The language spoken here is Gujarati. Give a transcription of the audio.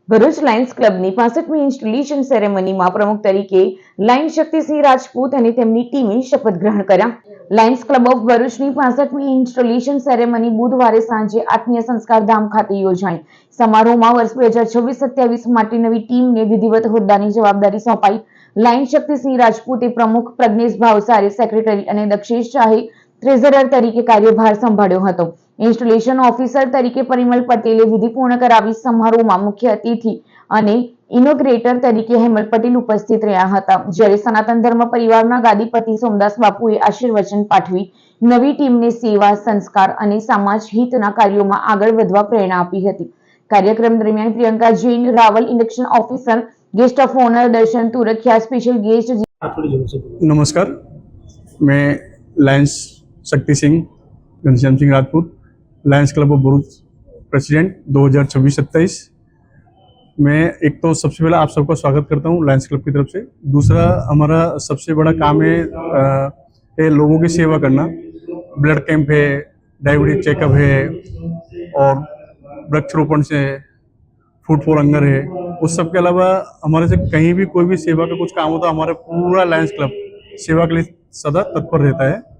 ભરૂચ લાયન્સ ક્લબની 65મી ઇન્સ્ટોલેશન સેરેમનીમાં પ્રમુખ તરીકે લાયન શક્તિસિંહ રાજપૂત અને તેમની ટીમે શપથ ગ્રહણ કર્યા. લાયન્સ ક્લબ ઓફ ભરૂચની 65મી ઇન્સ્ટોલેશન સેરેમની બુધવારે સાંજે આત્મીય સંસ્કાર ધામ ખાતે યોજાઈ. સમારોહમાં વર્ષ 2026-27 માટે નવી ટીમને વિધિવત હોદ્દાની જવાબદારી સોંપાઈ. લાયન શક્તિસિંહ રાજપૂતે પ્રમુખ, પ્રજ્ઞેશ ભાવસારે સેક્રેટરી અને દક્ષેશ શાહે ટ્રેઝરર તરીકે કાર્યભાર સંભાળ્યો હતો. ઇન્સ્ટોલેશન ઓફિસર તરીકે પરિમલ પટેલે વિધિ પૂર્ણ કરાવી. સમારોહમાં મુખ્ય અતિથિ અને ઇનોગ્રેટર તરીકે હેમલ પટેલ ઉપસ્થિત રહ્યા હતા, જ્યારે સનાતન ધર્મ પરિવારના ગાદીપતિ સોમદાસ બાપુએ આશીર્વચન પાઠવી નવી ટીમને સેવા, સંસ્કાર અને સમાજ હિતના કાર્યોમાં આગળ વધવા પ્રેરણા આપી હતી. કાર્યક્રમ દરમિયાન Priyanka Jain, Raval induction officer, guest of honour Darshan Turakhiya, special guest. नमस्कार, मैं lions Shakti Singh Ghanshyam Singh Rajput, lions club of Bharuch president 2026-27। मैं एक तो सबसे पहले आप सबका स्वागत करता हूं लायंस क्लब की तरफ से। दूसरा, हमारा सबसे बड़ा काम है लोगों की सेवा करना। ब्लड कैंप है, डायबिटीज चेकअप है और वृक्षारोपण से फूड फॉर हंगर है। उस सब के अलावा हमारे से कहीं भी कोई भी सेवा का कुछ काम होता है, हमारा पूरा लायंस क्लब सेवा के लिए सदा तत्पर रहता है।